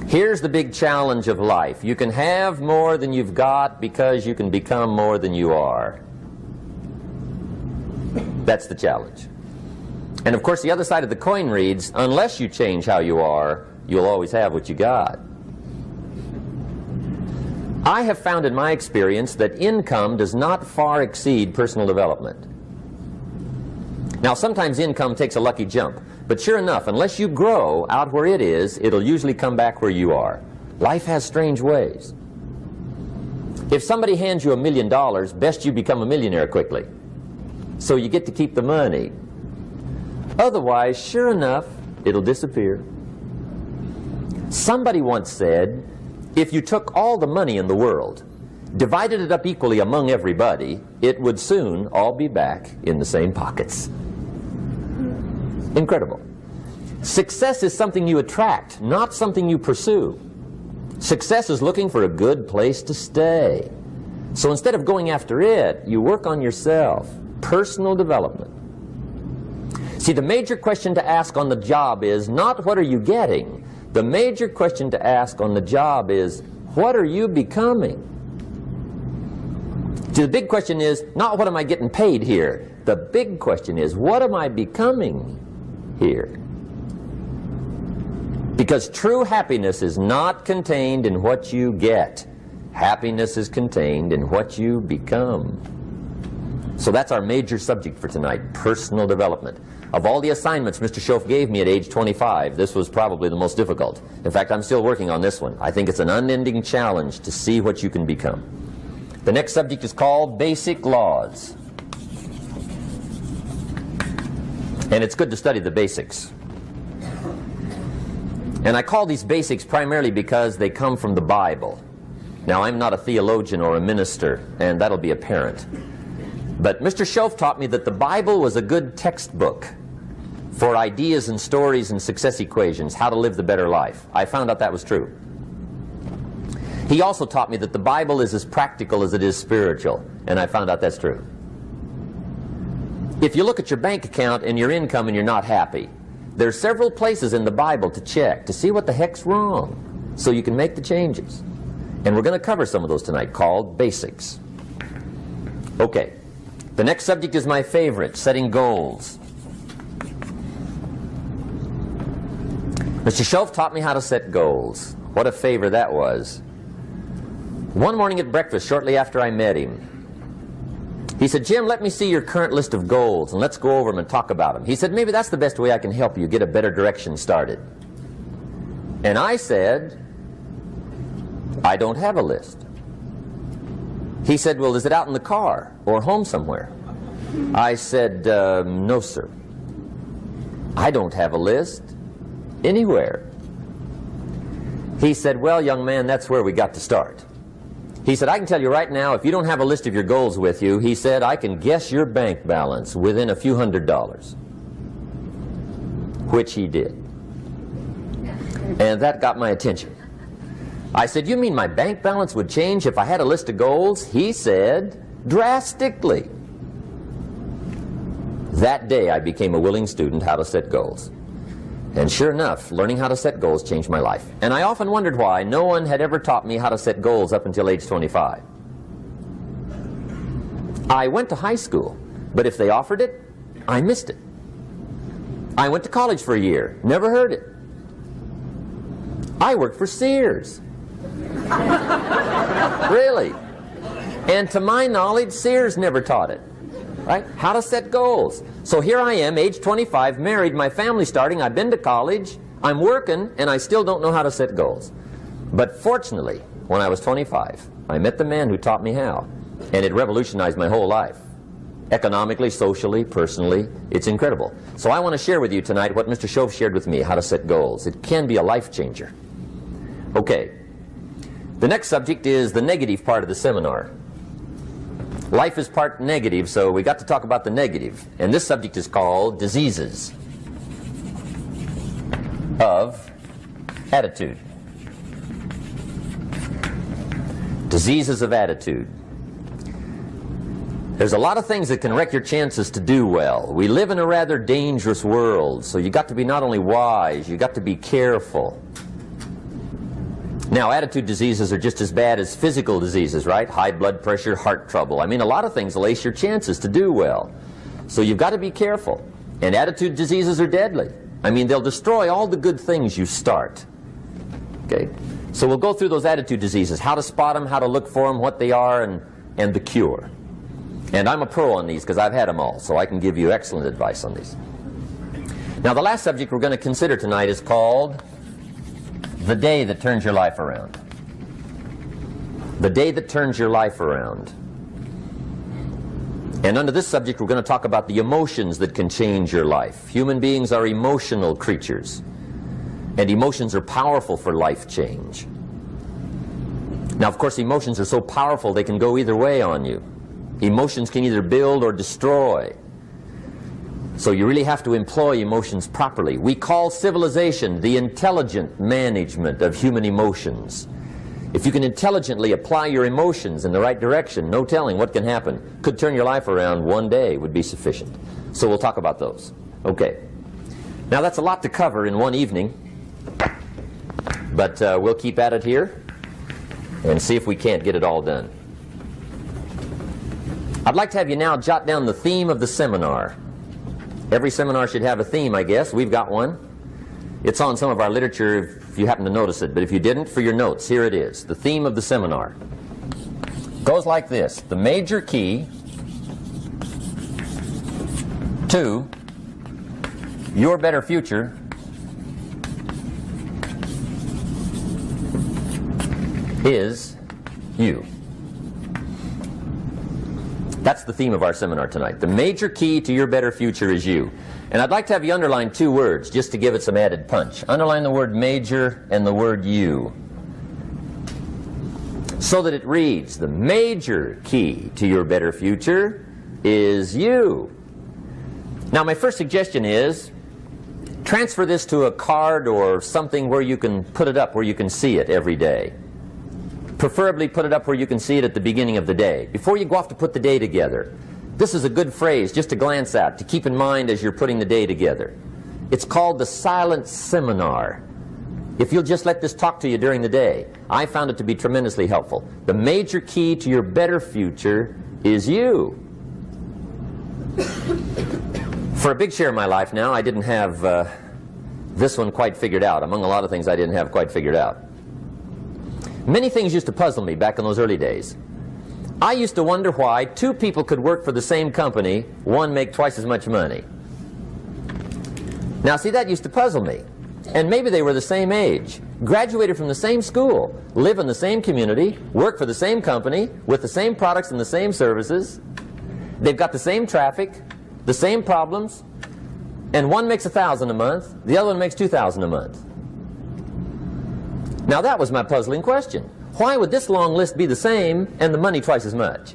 Here's the big challenge of life. You can have more than you've got because you can become more than you are. That's the challenge. And of course the other side of the coin reads, unless you change how you are, you'll always have what you got. I have found in my experience that income does not far exceed personal development. Now sometimes income takes a lucky jump, but sure enough, unless you grow out where it is, it'll usually come back where you are. Life has strange ways. If somebody hands you $1 million, best you become a millionaire quickly, so you get to keep the money. Otherwise, sure enough, it'll disappear. Somebody once said, if you took all the money in the world, divided it up equally among everybody, it would soon all be back in the same pockets. Incredible. Success is something you attract, not something you pursue. Success is looking for a good place to stay. So instead of going after it, you work on yourself. Personal development. See, the major question to ask on the job is not what are you getting. The major question to ask on the job is what are you becoming? See, the big question is not what am I getting paid here. The big question is what am I becoming here? Because true happiness is not contained in what you get. Happiness is contained in what you become. So that's our major subject for tonight, personal development. Of all the assignments Mr. Schoaf gave me at age 25, this was probably the most difficult. In fact, I'm still working on this one. I think it's an unending challenge to see what you can become. The next subject is called Basic Laws. And it's good to study the basics. And I call these basics primarily because they come from the Bible. Now, I'm not a theologian or a minister, and that'll be apparent. But Mr. Schoaf taught me that the Bible was a good textbook for ideas and stories and success equations, how to live the better life. I found out that was true. He also taught me that the Bible is as practical as it is spiritual, and I found out that's true. If you look at your bank account and your income and you're not happy, there are several places in the Bible to check to see what the heck's wrong so you can make the changes. And we're going to cover some of those tonight, called basics. Okay, the next subject is my favorite, setting goals. Mr. Schoaf taught me how to set goals. What a favor that was. One morning at breakfast, shortly after I met him, he said, Jim, let me see your current list of goals and let's go over them and talk about them. He said, maybe that's the best way I can help you get a better direction started. And I said, I don't have a list. He said, well, is it out in the car or home somewhere? I said, no, sir. I don't have a list anywhere. He said, well, young man, that's where we got to start. He said, I can tell you right now, if you don't have a list of your goals with you, he said, I can guess your bank balance within a few $100s. Which he did. And that got my attention. I said, you mean my bank balance would change if I had a list of goals? He said, drastically. That day I became a willing student how to set goals. And sure enough, learning how to set goals changed my life. And I often wondered why no one had ever taught me how to set goals up until age 25. I went to high school, but if they offered it, I missed it. I went to college for a year, never heard it. I worked for Sears. Really. And to my knowledge, Sears never taught it. Right? How to set goals. So here I am, age 25, married, my family's starting, I've been to college, I'm working, and I still don't know how to set goals. But fortunately, when I was 25, I met the man who taught me how, and it revolutionized my whole life. Economically, socially, personally, it's incredible. So I want to share with you tonight what Mr. Schoaf shared with me, how to set goals. It can be a life changer. Okay. The next subject is the negative part of the seminar. Life is part negative, so we got to talk about the negative. And this subject is called diseases of attitude. Diseases of attitude. There's a lot of things that can wreck your chances to do well. We live in a rather dangerous world, so you got to be not only wise, you got to be careful. Now, attitude diseases are just as bad as physical diseases, right? High blood pressure, heart trouble. I mean, a lot of things will ace your chances to do well. So you've got to be careful. And attitude diseases are deadly. I mean, they'll destroy all the good things you start. Okay? So we'll go through those attitude diseases, how to spot them, how to look for them, what they are, and the cure. And I'm a pro on these because I've had them all, so I can give you excellent advice on these. Now, the last subject we're going to consider tonight is called the day that turns your life around. The day that turns your life around. And under this subject, we're going to talk about the emotions that can change your life. Human beings are emotional creatures, and emotions are powerful for life change. Now, of course, emotions are so powerful they can go either way on you. Emotions can either build or destroy. So you really have to employ emotions properly. We call civilization the intelligent management of human emotions. If you can intelligently apply your emotions in the right direction, no telling what can happen. Could turn your life around one day would be sufficient. So we'll talk about those. Okay. Now that's a lot to cover in one evening, but we'll keep at it here and see if we can't get it all done. I'd like to have you now jot down the theme of the seminar. Every seminar should have a theme, I guess. We've got one. It's on some of our literature if you happen to notice it, but if you didn't, for your notes, here it is. The theme of the seminar goes like this: the major key to your better future is you. That's the theme of our seminar tonight. The major key to your better future is you. And I'd like to have you underline two words just to give it some added punch. Underline the word major and the word you, so that it reads, the major key to your better future is you. Now, my first suggestion is transfer this to a card or something where you can put it up, where you can see it every day. Preferably put it up where you can see it at the beginning of the day, before you go off to put the day together. This is a good phrase just to glance at, to keep in mind as you're putting the day together. It's called the silent seminar. If you'll just let this talk to you during the day, I found it to be tremendously helpful. The major key to your better future is you. For a big share of my life now, I didn't have this one quite figured out. Among a lot of things I didn't have quite figured out. Many things used to puzzle me back in those early days. I used to wonder why two people could work for the same company, one make twice as much money. Now, see, that used to puzzle me. And maybe they were the same age, graduated from the same school, live in the same community, work for the same company, with the same products and the same services. They've got the same traffic, the same problems, and one makes $1,000 a month, the other one makes $2,000 a month. Now that was my puzzling question. Why would this long list be the same and the money twice as much?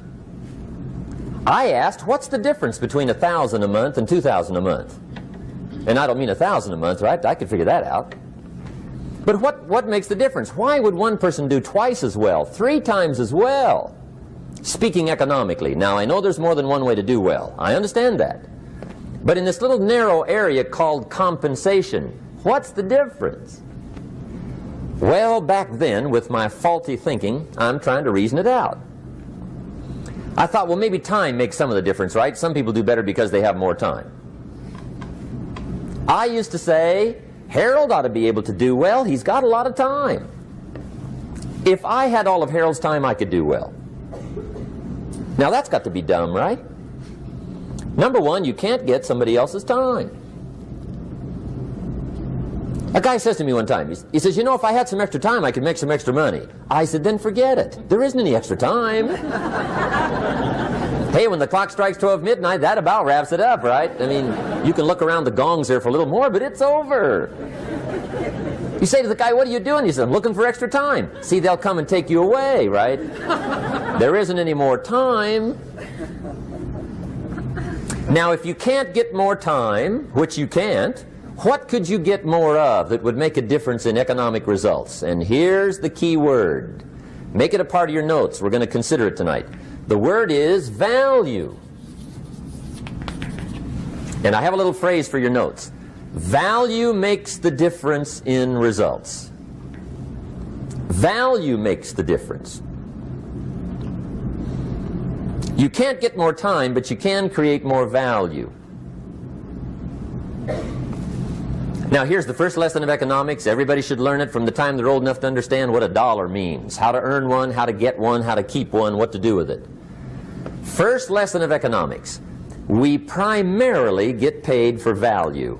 I asked, what's the difference between $1,000 a month and $2,000 a month? And I don't mean $1,000 a month, right? I could figure that out. But what makes the difference? Why would one person do twice as well, 3 times as well? Speaking economically. Now, I know there's more than one way to do well. I understand that. But in this little narrow area called compensation, what's the difference? Well, back then, with my faulty thinking, I'm trying to reason it out. I thought, well, maybe time makes some of the difference, right? Some people do better because they have more time. I used to say, Harold ought to be able to do well. He's got a lot of time. If I had all of Harold's time, I could do well. Now, that's got to be dumb, right? Number one, you can't get somebody else's time. A guy says to me one time, he says, you know, if I had some extra time, I could make some extra money. I said, then forget it. There isn't any extra time. Hey, when the clock strikes 12 midnight, that about wraps it up, right? I mean, you can look around the gongs there for a little more, but it's over. You say to the guy, what are you doing? He says, I'm looking for extra time. See, they'll come and take you away, right? There isn't any more time. Now, if you can't get more time, which you can't, what could you get more of that would make a difference in economic results? And here's the key word. Make it a part of your notes. We're going to consider it tonight. The word is value. And I have a little phrase for your notes. Value makes the difference in results. Value makes the difference. You can't get more time, but you can create more value. Now here's the first lesson of economics. Everybody should learn it from the time they're old enough to understand what a dollar means, how to earn one, how to get one, how to keep one, what to do with it. First lesson of economics. We primarily get paid for value.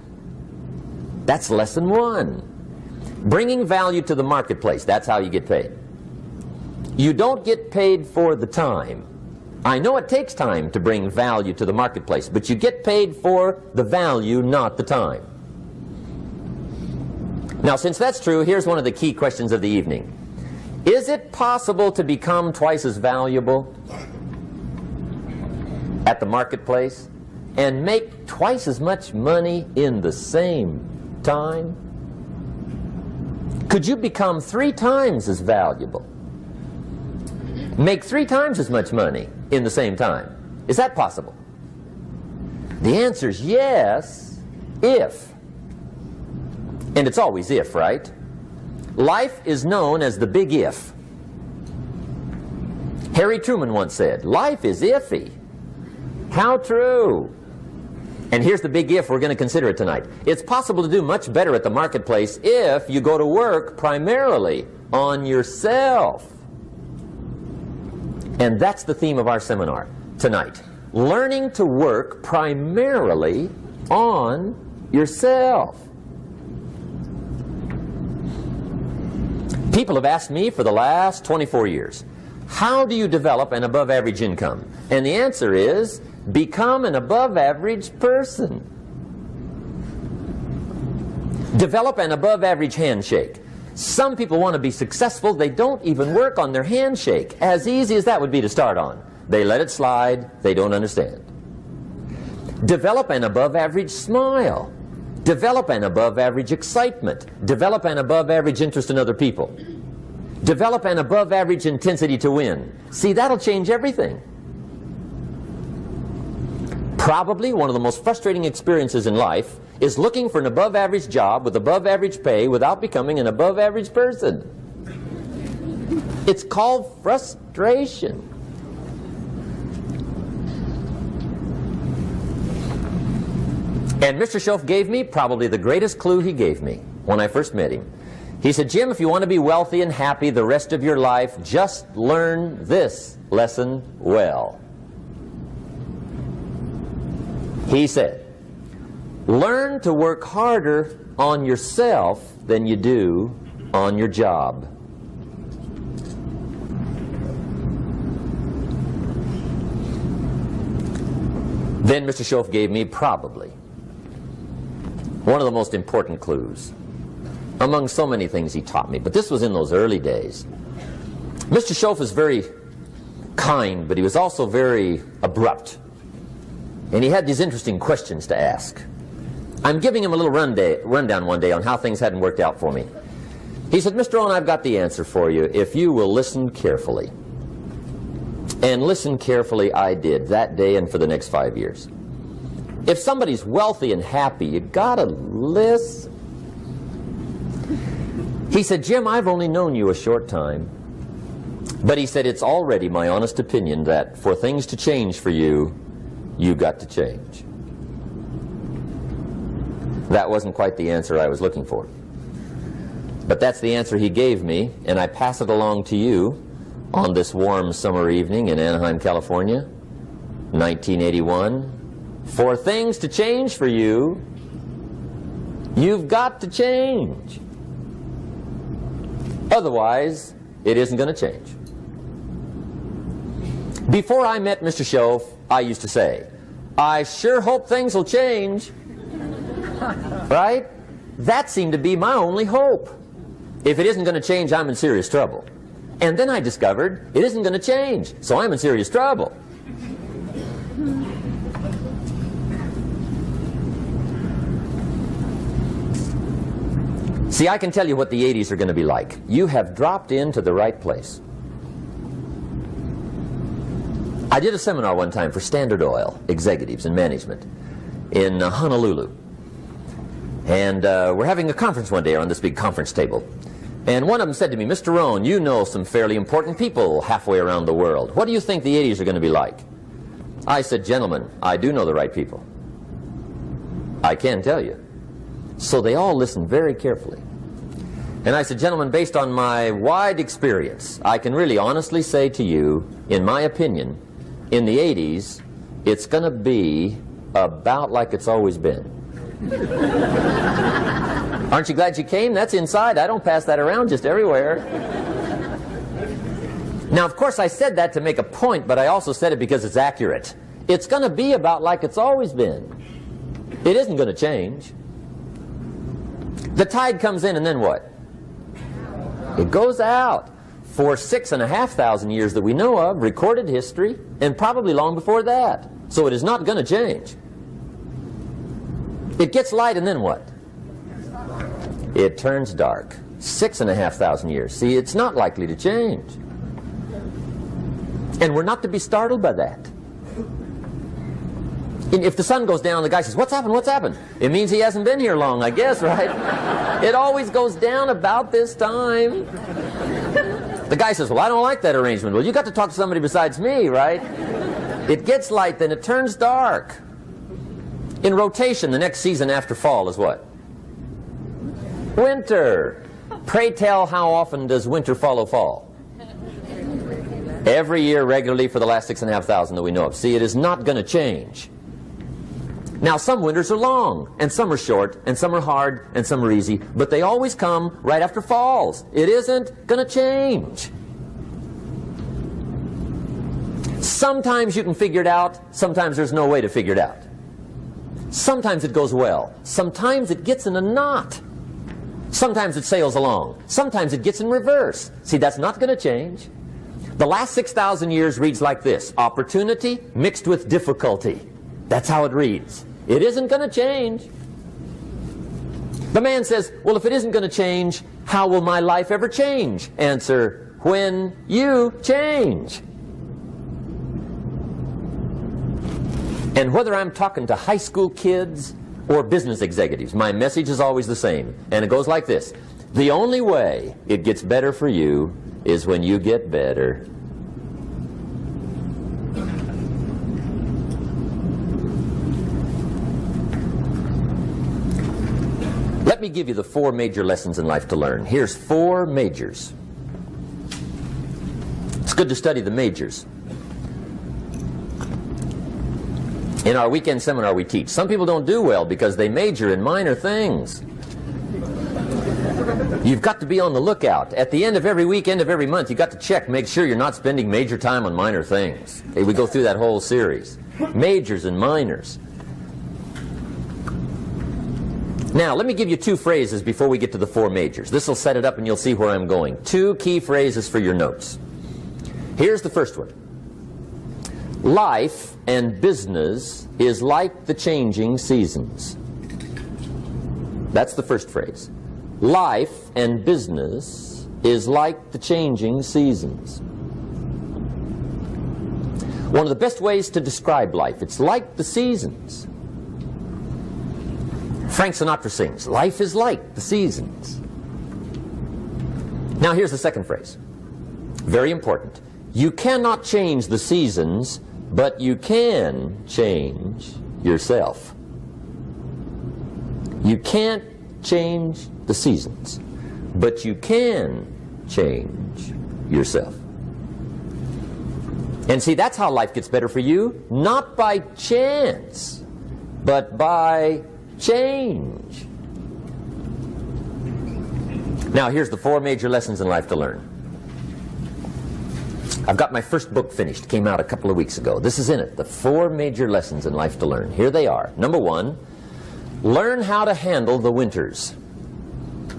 That's lesson one. Bringing value to the marketplace, that's how you get paid. You don't get paid for the time. I know it takes time to bring value to the marketplace, but you get paid for the value, not the time. Now, since that's true, here's one of the key questions of the evening. Is it possible to become twice as valuable at the marketplace and make twice as much money in the same time? Could you become 3 times as valuable? Make 3 times as much money in the same time? Is that possible? The answer is yes, if. And it's always if, right? Life is known as the big if. Harry Truman once said, life is iffy. How true. And here's the big if we're going to consider it tonight. It's possible to do much better at the marketplace if you go to work primarily on yourself. And that's the theme of our seminar tonight. Learning to work primarily on yourself. People have asked me for the last 24 years, how do you develop an above average income? And the answer is, become an above average person. Develop an above average handshake. Some people want to be successful, they don't even work on their handshake. As easy as that would be to start on. They let it slide, they don't understand. Develop an above average smile. Develop an above average excitement. Develop an above average interest in other people. Develop an above average intensity to win. See, that'll change everything. Probably one of the most frustrating experiences in life is looking for an above average job with above average pay without becoming an above average person. It's called frustration. And Mr. Schoaf gave me probably the greatest clue he gave me when I first met him. He said, Jim, if you want to be wealthy and happy the rest of your life, just learn this lesson well. He said, learn to work harder on yourself than you do on your job. Then Mr. Schoaf gave me probably one of the most important clues among so many things he taught me, but this was in those early days. Mr. Schoaf was very kind, but he was also very abrupt. And he had these interesting questions to ask. I'm giving him a little rundown one day on how things hadn't worked out for me. He said, Mr. Rohn, I've got the answer for you if you will listen carefully. And listen carefully I did that day and for the next 5 years. If somebody's wealthy and happy, you gotta listen. He said, Jim, I've only known you a short time. But he said, it's already my honest opinion that for things to change for you, you got to change. That wasn't quite the answer I was looking for. But that's the answer he gave me, and I pass it along to you on this warm summer evening in Anaheim, California, 1981. For things to change for you, you've got to change. Otherwise, it isn't going to change. Before I met Mr. Schoaf, I used to say, I sure hope things will change. Right? That seemed to be my only hope. If it isn't going to change, I'm in serious trouble. And then I discovered it isn't going to change, so I'm in serious trouble. See, I can tell you what the 80s are going to be like. You have dropped into the right place. I did a seminar one time for Standard Oil executives and management in Honolulu. And we're having a conference one day on this big conference table. And one of them said to me, Mr. Rohn, you know some fairly important people halfway around the world. What do you think the 80s are going to be like? I said, gentlemen, I do know the right people. I can tell you. So they all listened very carefully. And I said, gentlemen, based on my wide experience, I can really honestly say to you, in my opinion, in the 80s, it's going to be about like it's always been. Aren't you glad you came? That's inside. I don't pass that around just everywhere. Now, of course, I said that to make a point, but I also said it because it's accurate. It's going to be about like it's always been. It isn't going to change. The tide comes in, and then what? It goes out. For 6,500 years that we know of, recorded history, and probably long before that. So it is not going to change. It gets light, and then what? It turns dark. 6,500 years. See, it's not likely to change. And we're not to be startled by that. And if the sun goes down, the guy says, what's happened, what's happened? It means he hasn't been here long, I guess, right? It always goes down about this time. The guy says, well, I don't like that arrangement. Well, you got to talk to somebody besides me, right? It gets light, then it turns dark. In rotation, the next season after fall is what? Winter. Pray tell, how often does winter follow fall? Every year regularly for the last 6,500 that we know of. See, it is not going to change. Now, some winters are long, and some are short, and some are hard, and some are easy, but they always come right after falls. It isn't going to change. Sometimes you can figure it out, sometimes there's no way to figure it out. Sometimes it goes well, sometimes it gets in a knot. Sometimes it sails along, sometimes it gets in reverse. See, that's not going to change. The last 6,000 years reads like this: opportunity mixed with difficulty. That's how it reads. It isn't going to change. The man says, well, if it isn't going to change, how will my life ever change? Answer, when you change. And whether I'm talking to high school kids or business executives, my message is always the same. And it goes like this: the only way it gets better for you is when you get better. Let me give you the 4 major lessons in life to learn. Here's 4 majors. It's good to study the majors. In our weekend seminar we teach, some people don't do well because they major in minor things. You've got to be on the lookout. At the end of every week, end of every month, you've got to check, make sure you're not spending major time on minor things. Okay, we go through that whole series. Majors and minors. Now, let me give you 2 phrases before we get to the 4 majors. This will set it up and you'll see where I'm going. 2 key phrases for your notes. Here's the first one. Life and business is like the changing seasons. That's the first phrase. Life and business is like the changing seasons. One of the best ways to describe life, it's like the seasons. Frank Sinatra sings, life is like the seasons. Now here's the second phrase. Very important. You cannot change the seasons, but you can change yourself. You can't change the seasons, but you can change yourself. And see, that's how life gets better for you, not by chance, but by change. Now, here's the 4 major lessons in life to learn. I've got my first book finished, came out a couple of weeks ago. This is in it, the 4 major lessons in life to learn. Here they are. Number 1, learn how to handle the winters.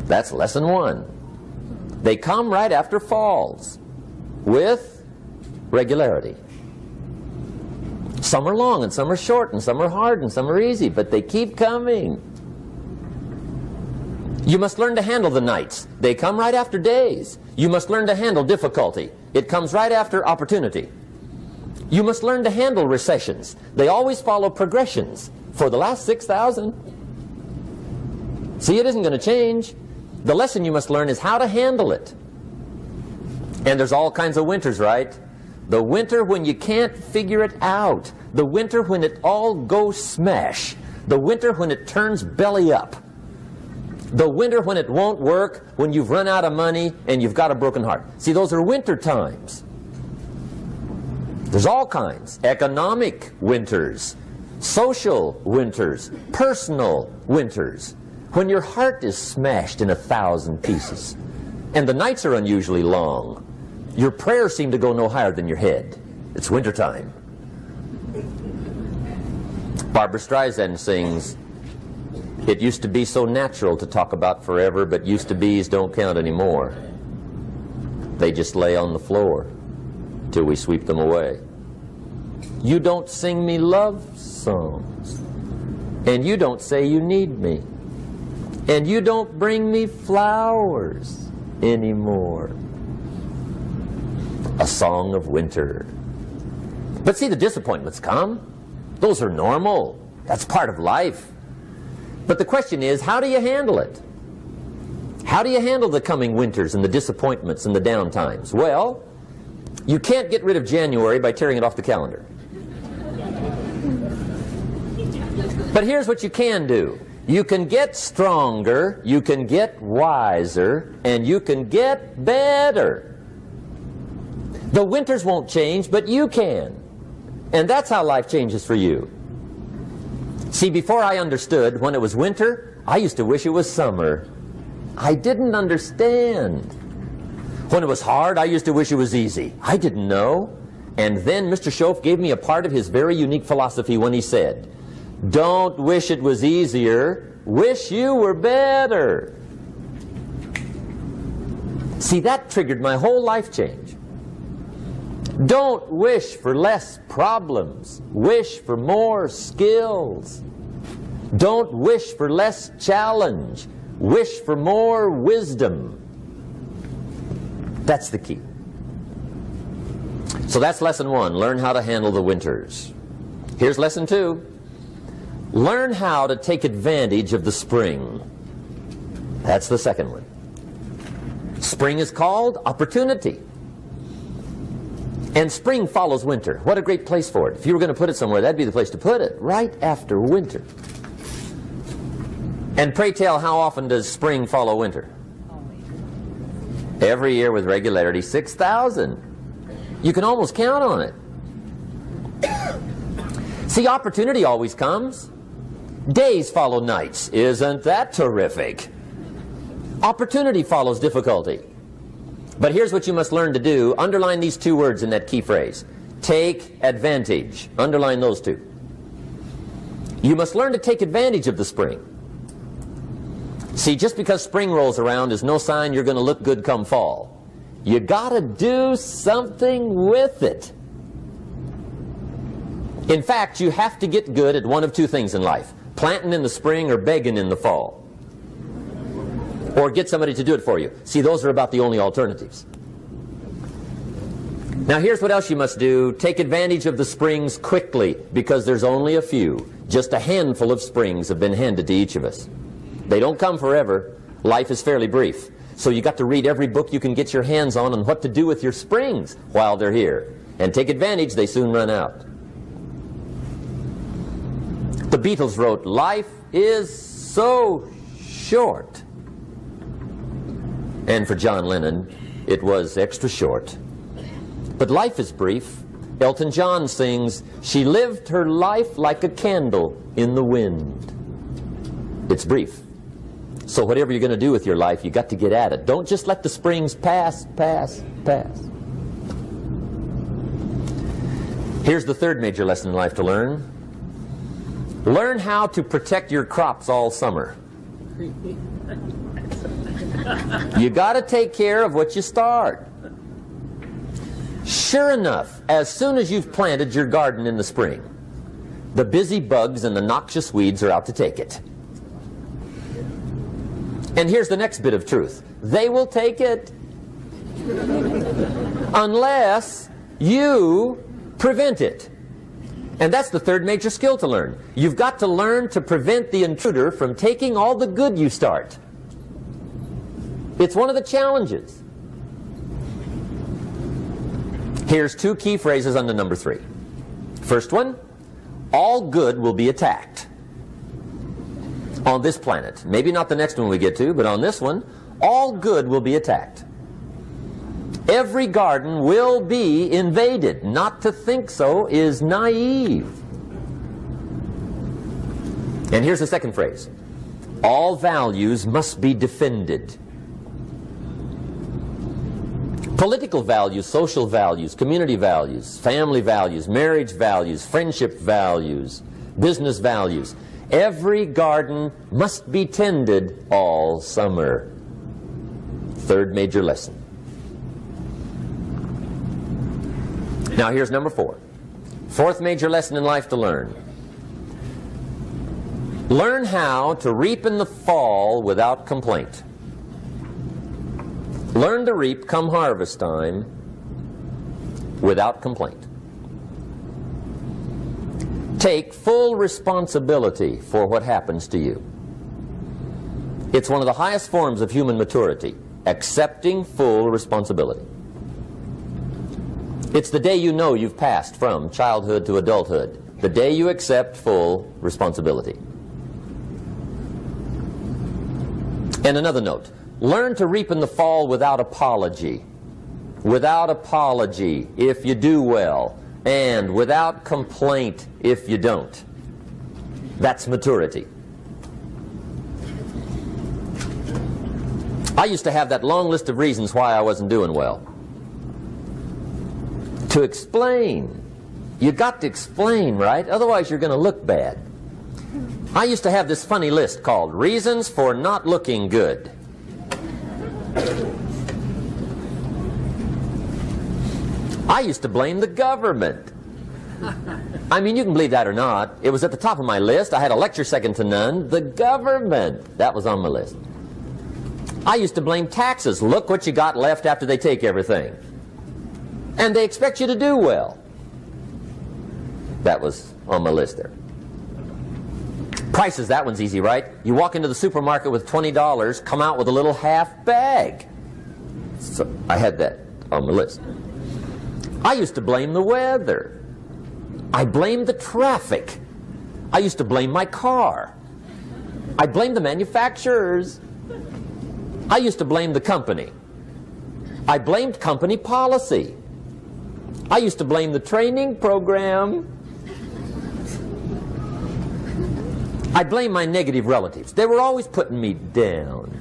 That's lesson 1. They come right after falls, with regularity. Some are long, and some are short, and some are hard, and some are easy, but they keep coming. You must learn to handle the nights. They come right after days. You must learn to handle difficulty. It comes right after opportunity. You must learn to handle recessions. They always follow progressions for the last 6,000. See, it isn't going to change. The lesson you must learn is how to handle it. And there's all kinds of winters, right? The winter when you can't figure it out. The winter when it all goes smash. The winter when it turns belly up. The winter when it won't work, when you've run out of money and you've got a broken heart. See, those are winter times. There's all kinds. Economic winters, social winters, personal winters. When your heart is smashed in 1,000 pieces and the nights are unusually long, your prayers seem to go no higher than your head. It's wintertime. Barbra Streisand sings, "It used to be so natural to talk about forever, but used to be's don't count anymore. They just lay on the floor till we sweep them away. You don't sing me love songs, and you don't say you need me, and you don't bring me flowers anymore." A song of winter. But see, the disappointments come. Those are normal. That's part of life. But the question is, how do you handle it? How do you handle the coming winters and the disappointments and the downtimes? Well, you can't get rid of January by tearing it off the calendar. But here's what you can do. You can get stronger, you can get wiser, and you can get better. The winters won't change, but you can. And that's how life changes for you. See, before I understood, when it was winter, I used to wish it was summer. I didn't understand. When it was hard, I used to wish it was easy. I didn't know. And then Mr. Schoaf gave me a part of his very unique philosophy when he said, "Don't wish it was easier, wish you were better." See, that triggered my whole life change. Don't wish for less problems. Wish for more skills. Don't wish for less challenge. Wish for more wisdom. That's the key. So that's lesson 1. Learn how to handle the winters. Here's lesson 2. Learn how to take advantage of the spring. That's the second one. Spring is called opportunity. And spring follows winter. What a great place for it. If you were going to put it somewhere, that'd be the place to put it, right after winter. And pray tell, how often does spring follow winter? Every year with regularity, 6,000. You can almost count on it. See, opportunity always comes. Days follow nights. Isn't that terrific? Opportunity follows difficulty. But here's what you must learn to do. Underline these 2 words in that key phrase. Take advantage. Underline those 2. You must learn to take advantage of the spring. See, just because spring rolls around is no sign you're going to look good come fall. You got to do something with it. In fact, you have to get good at one of 2 things in life. Planting in the spring or begging in the fall. Or get somebody to do it for you. See, those are about the only alternatives. Now here's what else you must do. Take advantage of the springs quickly, because there's only a few. Just a handful of springs have been handed to each of us. They don't come forever. Life is fairly brief. So you got to read every book you can get your hands on what to do with your springs while they're here. And take advantage, they soon run out. The Beatles wrote, "Life is so short." And for John Lennon, it was extra short. But life is brief. Elton John sings, "She lived her life like a candle in the wind." It's brief. So whatever you're going to do with your life, you got to get at it. Don't just let the springs pass. Here's the third major lesson in life to learn. Learn how to protect your crops all summer. You got to take care of what you start. Sure enough, as soon as you've planted your garden in the spring, the busy bugs and the noxious weeds are out to take it. And here's the next bit of truth. They will take it unless you prevent it. And that's the third major skill to learn. You've got to learn to prevent the intruder from taking all the good you start. It's one of the challenges. Here's two key phrases under number 3. First one, all good will be attacked on this planet. Maybe not the next one we get to, but on this one, all good will be attacked. Every garden will be invaded. Not to think so is naive. And here's the second phrase. All values must be defended. Political values, social values, community values, family values, marriage values, friendship values, business values. Every garden must be tended all summer. Third major lesson. Now here's number 4. Fourth major lesson in life to learn. Learn how to reap in the fall without complaint. Learn to reap come harvest time without complaint. Take full responsibility for what happens to you. It's one of the highest forms of human maturity, accepting full responsibility. It's the day you know you've passed from childhood to adulthood, the day you accept full responsibility. And another note, learn to reap in the fall without apology. Without apology if you do well, and without complaint if you don't. That's maturity. I used to have that long list of reasons why I wasn't doing well. To explain. You got to explain, right? Otherwise you're going to look bad. I used to have this funny list called Reasons for Not Looking Good. I used to blame the government. I mean, you can believe that or not. It was at the top of my list. I had a lecture second to none. The government. That was on my list. I used to blame taxes. Look what you got left after they take everything. And they expect you to do well. That was on my list there. Prices, that one's easy, right? You walk into the supermarket with $20, come out with a little half bag. So I had that on my list. I used to blame the weather. I blamed the traffic. I used to blame my car. I blamed the manufacturers. I used to blame the company. I blamed company policy. I used to blame the training program. I blame my negative relatives. They were always putting me down.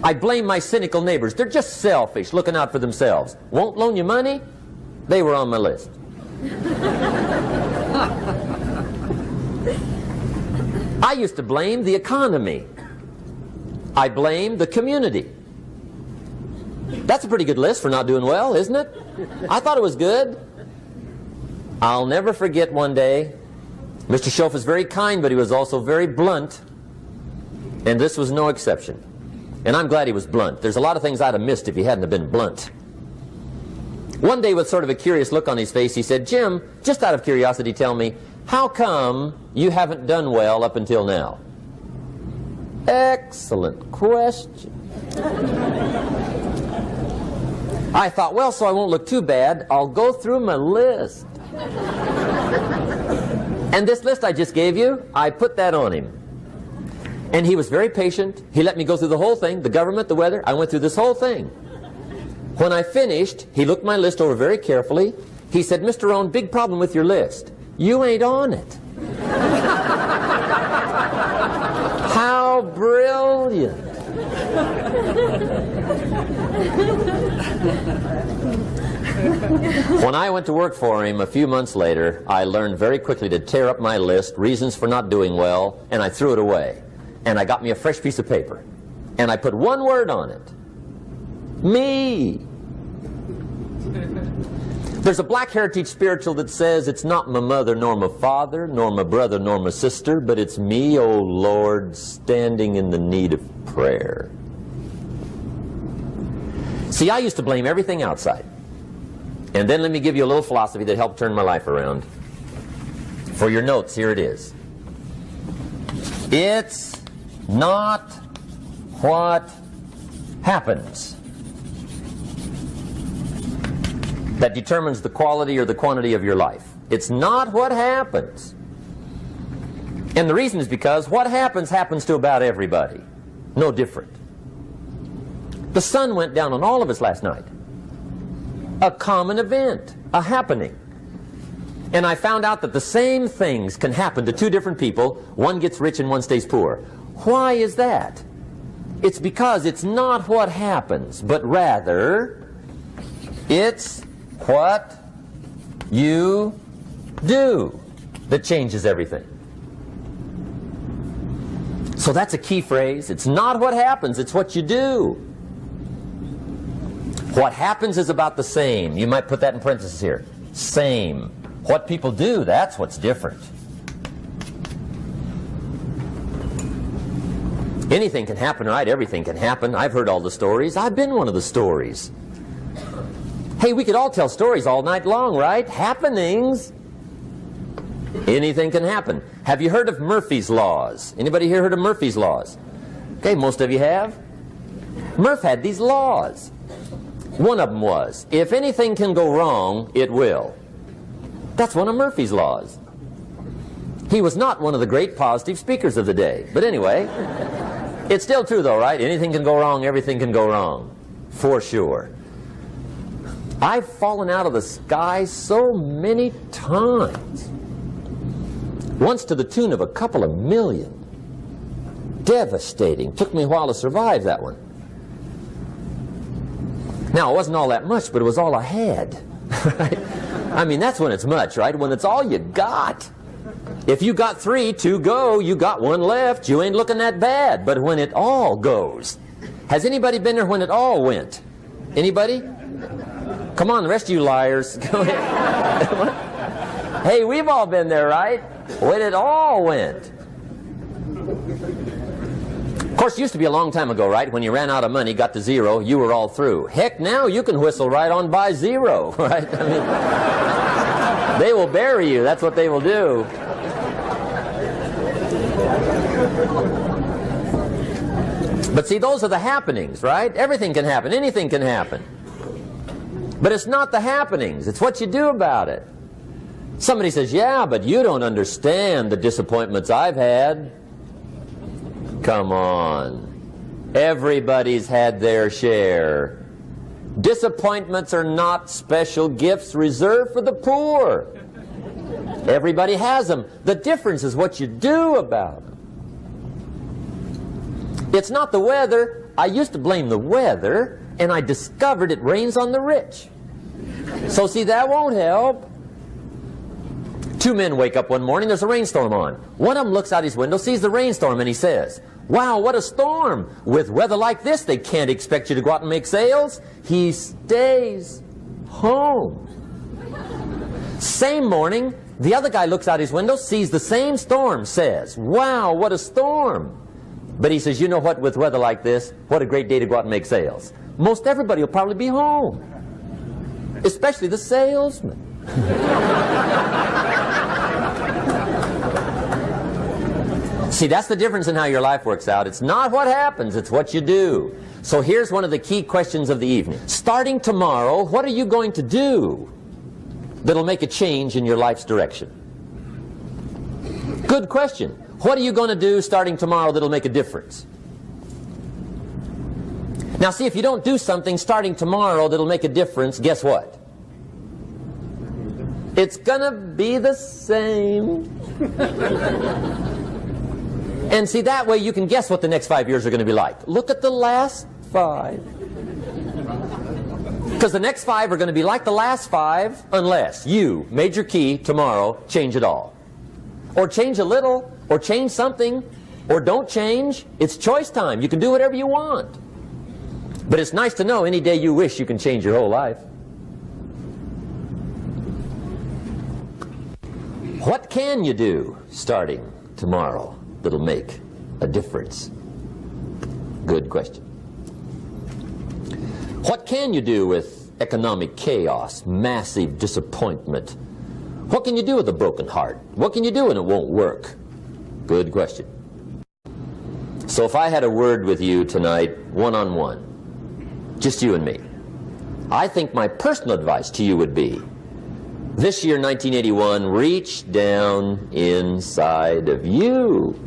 I blame my cynical neighbors. They're just selfish, looking out for themselves. Won't loan you money? They were on my list. I used to blame the economy. I blamed the community. That's a pretty good list for not doing well, isn't it? I thought it was good. I'll never forget one day, Mr. Schoaf was very kind, but he was also very blunt, and this was no exception. And I'm glad he was blunt. There's a lot of things I'd have missed if he hadn't have been blunt. One day, with sort of a curious look on his face, he said, "Jim, just out of curiosity, tell me, how come you haven't done well up until now?" Excellent question. I thought, well, so I won't look too bad, I'll go through my list. And this list I just gave you, I put that on him. And he was very patient. He let me go through the whole thing, the government, the weather. I went through this whole thing. When I finished, he looked my list over very carefully. He said, "Mr. Rohn, big problem with your list. You ain't on it." How brilliant. When I went to work for him a few months later, I learned very quickly to tear up my list, reasons for not doing well, and I threw it away. And I got me a fresh piece of paper. And I put one word on it. Me. There's a Black Heritage spiritual that says, "It's not my mother nor my father, nor my brother nor my sister, but it's me, oh Lord, standing in the need of prayer." See, I used to blame everything outside. And then let me give you a little philosophy that helped turn my life around. For your notes, here it is. It's not what happens that determines the quality or the quantity of your life. It's not what happens. And the reason is because what happens happens to about everybody. No different. The sun went down on all of us last night. A common event, a happening. And I found out that the same things can happen to two different people. One gets rich and one stays poor. Why is that? It's because it's not what happens, but rather it's what you do that changes everything. So that's a key phrase. It's not what happens, it's what you do. What happens is about the same. You might put that in parentheses here. Same. What people do, that's what's different. Anything can happen, right? Everything can happen. I've heard all the stories. I've been one of the stories. Hey, we could all tell stories all night long, right? Happenings. Anything can happen. Have you heard of Murphy's Laws? Anybody here heard of Murphy's Laws? Okay, most of you have. Murph had these laws. One of them was, if anything can go wrong, it will. That's one of Murphy's Laws. He was not one of the great positive speakers of the day. But anyway, it's still true though, right? Anything can go wrong, everything can go wrong. For sure. I've fallen out of the sky so many times. Once to the tune of a couple of million. Devastating. Took me a while to survive that one. Now, it wasn't all that much, but it was all I had. Right? I mean, that's when it's much, right? When it's all you got. If you got 3, 2 go, you got 1 left, you ain't looking that bad. But when it all goes. Has anybody been there when it all went? Anybody? Come on, the rest of you liars. Go ahead. Hey, we've all been there, right? When it all went. Of course, it used to be a long time ago, right? When you ran out of money, got to 0, you were all through. Heck, now you can whistle right on by 0, right? I mean, they will bury you. That's what they will do. But see, those are the happenings, right? Everything can happen. Anything can happen. But it's not the happenings. It's what you do about it. Somebody says, yeah, but you don't understand the disappointments I've had. Come on. Everybody's had their share. Disappointments are not special gifts reserved for the poor. Everybody has them. The difference is what you do about them. It's not the weather. I used to blame the weather, and I discovered it rains on the rich. So see, that won't help. 2 men wake up one morning, there's a rainstorm on. One of them looks out his window, sees the rainstorm, and he says, wow, what a storm. With weather like this, they can't expect you to go out and make sales. He stays home. Same morning, the other guy looks out his window, sees the same storm, says, wow, what a storm. But he says, you know what, with weather like this, what a great day to go out and make sales. Most everybody will probably be home. Especially the salesman. See, that's the difference in how your life works out. It's not what happens, it's what you do. So here's one of the key questions of the evening. Starting tomorrow, what are you going to do that'll make a change in your life's direction? Good question. What are you going to do starting tomorrow that'll make a difference? Now see, if you don't do something starting tomorrow that'll make a difference, guess what? It's gonna be the same. And see, that way you can guess what the next 5 years are going to be like. Look at the last 5. Because the next 5 are going to be like the last 5 unless you, major key, tomorrow, change it all. Or change a little, or change something, or don't change. It's choice time. You can do whatever you want. But it's nice to know any day you wish you can change your whole life. What can you do starting tomorrow that'll make a difference? Good question. What can you do with economic chaos, massive disappointment? What can you do with a broken heart? What can you do when it won't work? Good question. So if I had a word with you tonight, one-on-one, Just you and me. I think my personal advice to you would be, this year, 1981, reach down inside of you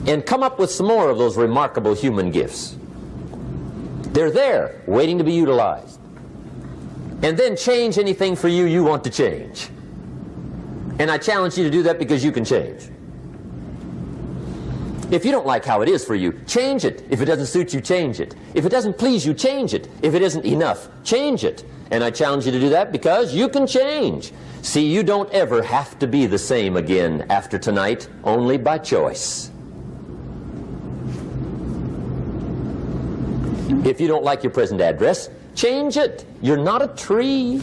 and come up with some more of those remarkable human gifts. They're there, waiting to be utilized. And then change anything for you want to change. And I challenge you to do that because you can change. If you don't like how it is for you, change it. If it doesn't suit you, change it. If it doesn't please you, change it. If it isn't enough, change it. And I challenge you to do that because you can change. See, you don't ever have to be the same again after tonight, only by choice. If you don't like your present address, change it. You're not a tree.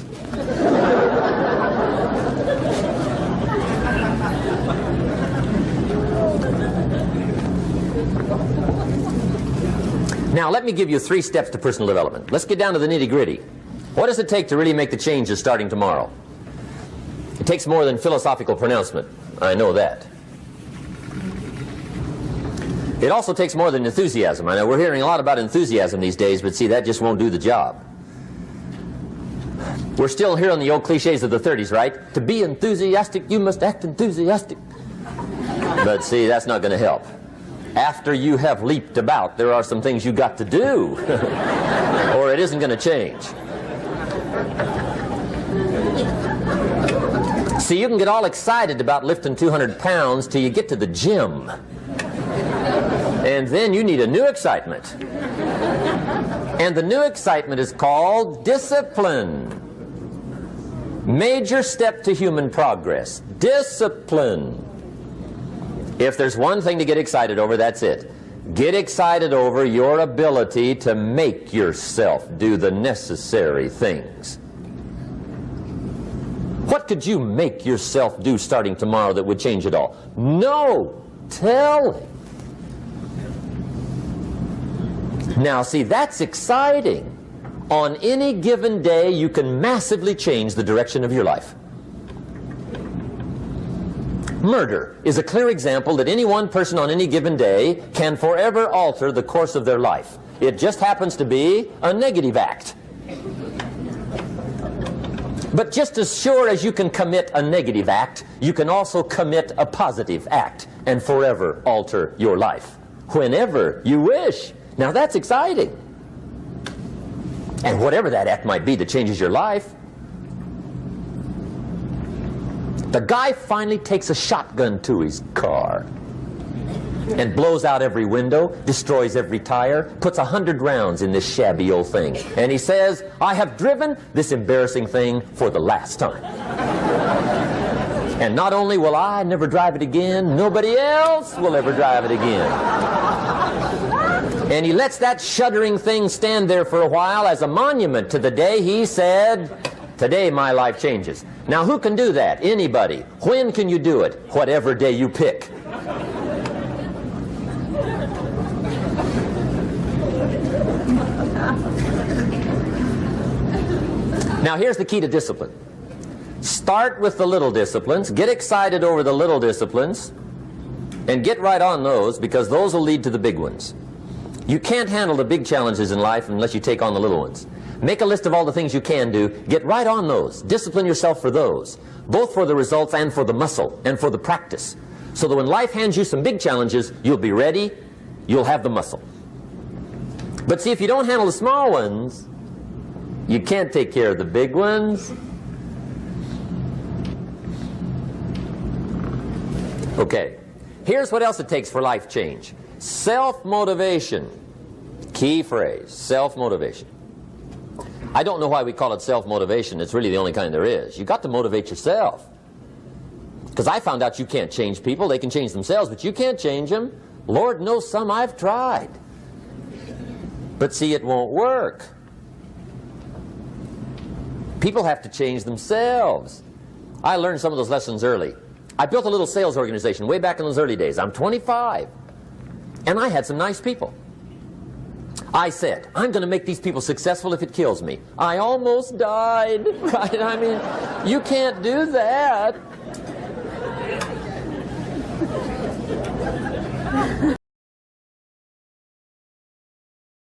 Now, let me give you 3 steps to personal development. Let's get down to the nitty-gritty. What does it take to really make the changes starting tomorrow? It takes more than philosophical pronouncement. I know that. It also takes more than enthusiasm. I know we're hearing a lot about enthusiasm these days, but see, that just won't do the job. We're still hearing the old cliches of the 30s, right? To be enthusiastic, you must act enthusiastic. But see, that's not going to help. After you have leaped about, there are some things you got to do, or it isn't going to change. See, you can get all excited about lifting 200 pounds till you get to the gym. And then you need a new excitement. And the new excitement is called discipline. Major step to human progress. Discipline. If there's one thing to get excited over, that's it. Get excited over your ability to make yourself do the necessary things. What could you make yourself do starting tomorrow that would change it all? No telling. Now, see, that's exciting. On any given day, you can massively change the direction of your life. Murder is a clear example that any one person on any given day can forever alter the course of their life. It just happens to be a negative act. But just as sure as you can commit a negative act, you can also commit a positive act and forever alter your life, whenever you wish. Now that's exciting. And whatever that act might be that changes your life. The guy finally takes a shotgun to his car and blows out every window, destroys every tire, puts 100 rounds in this shabby old thing. And he says, I have driven this embarrassing thing for the last time. And not only will I never drive it again, nobody else will ever drive it again. And he lets that shuddering thing stand there for a while as a monument to the day he said, today my life changes. Now who can do that? Anybody. When can you do it? Whatever day you pick. Now here's the key to discipline. Start with the little disciplines, get excited over the little disciplines, and get right on those, because those will lead to the big ones. You can't handle the big challenges in life unless you take on the little ones. Make a list of all the things you can do, get right on those, discipline yourself for those, both for the results and for the muscle and for the practice, so that when life hands you some big challenges, you'll be ready, you'll have the muscle. But see, if you don't handle the small ones, you can't take care of the big ones. Okay, here's what else it takes for life change. Self-motivation. Key phrase, self-motivation. I don't know why we call it self-motivation. It's really the only kind there is. You've got to motivate yourself. Because I found out you can't change people. They can change themselves, but you can't change them. Lord knows some I've tried. But see, it won't work. People have to change themselves. I learned some of those lessons early. I built a little sales organization way back in those early days. I'm 25. And I had some nice people. I said, I'm going to make these people successful if it kills me. I almost died, right? I mean, you can't do that.